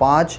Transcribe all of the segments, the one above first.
5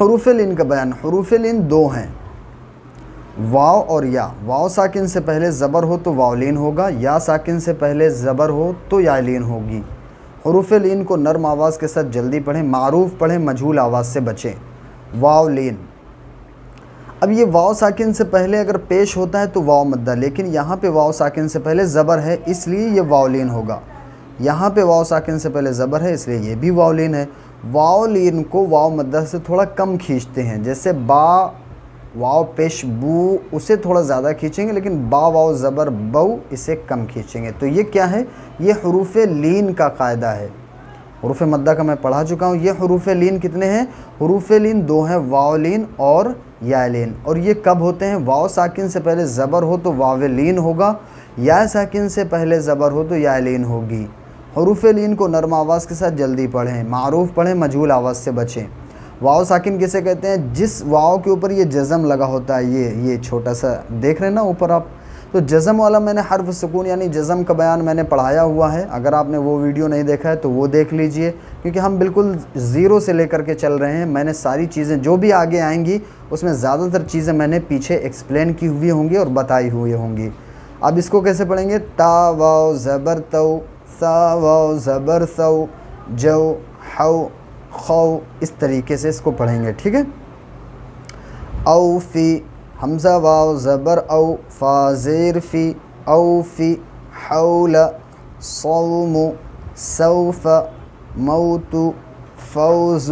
حروف لین کا بیان۔ حروف لین دو ہیں، واو اور یا۔ واو ساکن سے پہلے زبر ہو تو واو لین ہوگا، یا ساکن سے پہلے زبر ہو تو یا لین ہوگی۔ حروف لین کو نرم آواز کے ساتھ جلدی پڑھیں، معروف پڑھیں، مجہول آواز سے بچیں۔ واو لین، اب یہ واو ساکن سے پہلے اگر پیش ہوتا ہے تو واو مدہ، لیکن یہاں پہ واو ساکن سے پہلے زبر ہے اس لیے یہ واو لین ہوگا۔ یہاں پہ واو ساکن سے پہلے زبر ہے اس لیے یہ بھی واو لین ہے۔ واو لین کو واو مدہ سے تھوڑا کم کھینچتے ہیں، جیسے با واو پیش بو اسے تھوڑا زیادہ کھینچیں گے، لیکن با واو زبر بو اسے کم کھینچیں گے۔ تو یہ کیا ہے؟ یہ حروف لین کا قاعدہ ہے۔ حروف مدہ کا میں پڑھا چکا ہوں۔ یہ حروف لین کتنے ہیں؟ حروف لین دو ہیں، واو لین اور یا لین۔ اور یہ کب ہوتے ہیں؟ واو ساکن سے پہلے زبر ہو تو واو لین ہوگا، یا ساکن سے پہلے زبر ہو تو یا لین ہوگی۔ حروف لین کو نرم آواز کے ساتھ جلدی پڑھیں، معروف پڑھیں، مجہول آواز سے بچیں۔ واو ساکن کسے کہتے ہیں؟ جس واو کے اوپر یہ جزم لگا ہوتا ہے، یہ چھوٹا سا دیکھ رہے ہیں نا اوپر آپ، تو جزم والا میں نے حرف سکون یعنی جزم کا بیان میں نے پڑھایا ہوا ہے۔ اگر آپ نے وہ ویڈیو نہیں دیکھا ہے تو وہ دیکھ لیجئے، کیونکہ ہم بالکل زیرو سے لے کر کے چل رہے ہیں۔ میں نے ساری چیزیں جو بھی آگے آئیں گی اس میں زیادہ تر چیزیں میں نے پیچھے ایکسپلین کی ہوئی ہوں گی اور بتائی ہوئی ہوں گی۔ اب اس کو کیسے پڑھیں گے؟ تا واو زبر تو، سا واو زبر سو، جو حو خو، اس طریقے سے اس کو پڑھیں گے، ٹھیک ہے؟ او فی، حمزہ واو زبر او، فا زیر فی، او فی، حول، صوم، سوف، موت، فوز،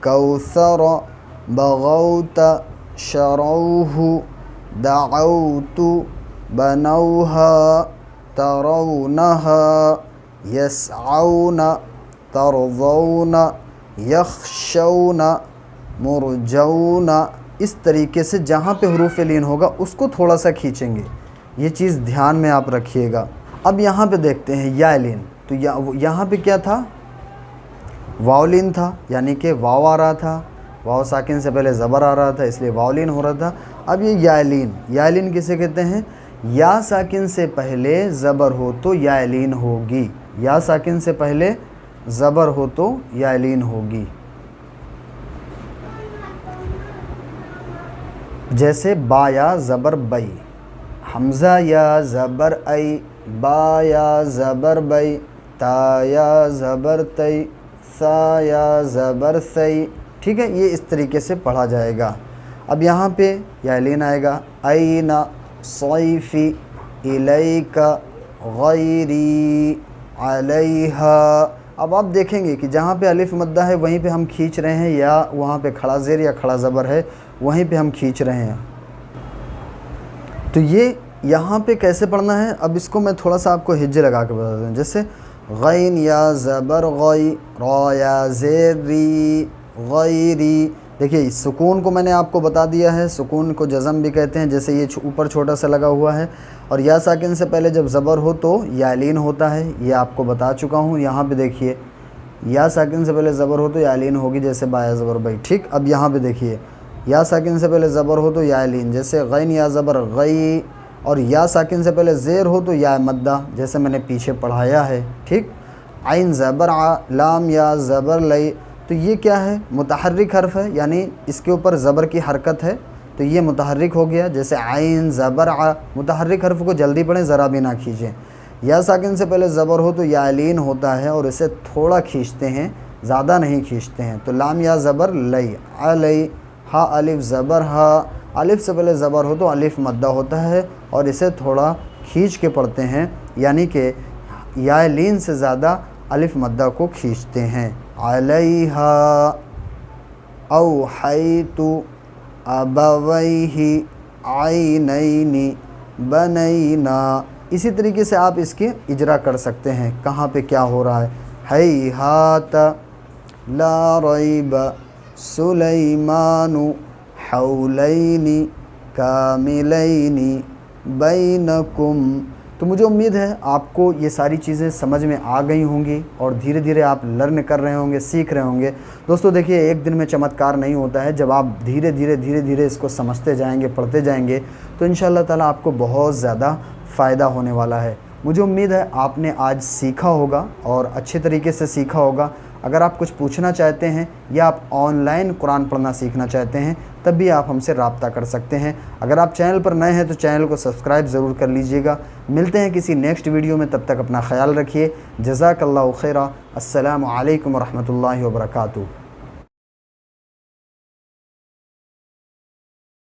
کوثر، بغوت، شروح، دعوت، بنوها، ترونها، یسعون، ترضون، یخشون، مرجون۔ اس طریقے سے جہاں پہ حروف لین ہوگا اس کو تھوڑا سا کھینچیں گے، یہ چیز دھیان میں آپ رکھیے گا۔ اب یہاں پہ دیکھتے ہیں یا لین، تو یہاں پہ کیا تھا؟ واو لین تھا، یعنی کہ واو آ رہا تھا، واو ساکن سے پہلے زبر آ رہا تھا اس لیے واو لین ہو رہا تھا۔ اب یہ یا لین، یا لین کسے کہتے ہیں؟ یا ساکن سے پہلے زبر ہو تو یا لین ہوگی، یا ساکن سے پہلے زبر ہو تو یا لین ہوگی۔ جیسے با یا زبر بئی، حمزہ یا زبر ای، با یا زبر بئی، تا یا زبر تی، سا یا زبر سی، ٹھیک ہے؟ یہ اس طریقے سے پڑھا جائے گا۔ اب یہاں پہ یا لین آئے گا، این، صیفی، الیک، غیری، علیہا۔ اب آپ دیکھیں گے کہ جہاں پہ الف مدہ ہے وہیں پہ ہم کھینچ رہے ہیں، یا وہاں پہ کھڑا زیر یا کھڑا زبر ہے وہیں پہ ہم کھینچ رہے ہیں۔ تو یہ یہاں پہ کیسے پڑھنا ہے؟ اب اس کو میں تھوڑا سا آپ کو ہجے لگا کے بتا دوں، جیسے غین یا زبر غی، را یا زیر ری، غیری۔ دیکھیے سکون کو میں نے آپ کو بتا دیا ہے، سکون کو جزم بھی کہتے ہیں، جیسے یہ اوپر چھوٹا سا لگا ہوا ہے، اور یا ساکن سے پہلے جب زبر ہو تو یا لین ہوتا ہے، یہ آپ کو بتا چکا ہوں۔ یہاں پہ دیکھیے یا ساکن سے پہلے زبر ہو تو یا لین ہوگی، جیسے با یا زبر بئی، ٹھیک؟ اب یہاں پہ دیکھیے یا ساکن سے پہلے زبر ہو تو یا لین، جیسے غین یا زبر غی، اور یا ساکن سے پہلے زیر ہو تو یا مدہ، جیسے میں نے پیچھے پڑھایا ہے، ٹھیک؟ عین زبر ع، لام یا زبر لئی، تو یہ کیا ہے؟ متحرک حرف ہے، یعنی اس کے اوپر زبر کی حرکت ہے تو یہ متحرک ہو گیا، جیسے عین زبر ع۔ متحرک حرف کو جلدی پڑھیں، ذرا بھی نہ کھینچیں۔ یا ساکن سے پہلے زبر ہو تو یا لین ہوتا ہے اور اسے تھوڑا کھینچتے ہیں، زیادہ نہیں کھینچتے ہیں۔ تو لام یا زبر لئی، علی، ہا الف زبر ہا، الف سے پہلے زبر ہو تو الف مدہ ہوتا ہے اور اسے تھوڑا کھینچ کے پڑھتے ہیں، یعنی کہ یا لین سے زیادہ الف مدہ کو کھینچتے ہیں۔ علیہا، اوحیت، ابویہ، عینین، بنینا۔ اسی طریقے سے آپ اس کے اجرا کر سکتے ہیں، کہاں پہ کیا ہو رہا ہے۔ ہیہات، لا ریب، سلیمان، حولین، کاملین، بینکم۔ تو مجھے امید ہے آپ کو یہ ساری چیزیں سمجھ میں آ گئی ہوں گی اور دھیرے دھیرے آپ لرن کر رہے ہوں گے، سیکھ رہے ہوں گے۔ دوستو دیکھیے ایک دن میں چمتکار نہیں ہوتا ہے، جب آپ دھیرے دھیرے اس کو سمجھتے جائیں گے، پڑھتے جائیں گے تو انشاءاللہ تعالیٰ آپ کو بہت زیادہ فائدہ ہونے والا ہے۔ مجھے امید ہے آپ نے آج سیکھا ہوگا اور اچھے طریقے سے سیکھا ہوگا۔ اگر آپ کچھ پوچھنا چاہتے ہیں یا آپ آن لائن قرآن پڑھنا سیکھنا چاہتے ہیں تب بھی آپ ہم سے رابطہ کر سکتے ہیں۔ اگر آپ چینل پر نئے ہیں تو چینل کو سبسکرائب ضرور کر لیجئے گا۔ ملتے ہیں کسی نیکسٹ ویڈیو میں، تب تک اپنا خیال رکھیے۔ جزاک اللہ خیرہ۔ السلام علیکم ورحمۃ اللہ وبرکاتہ۔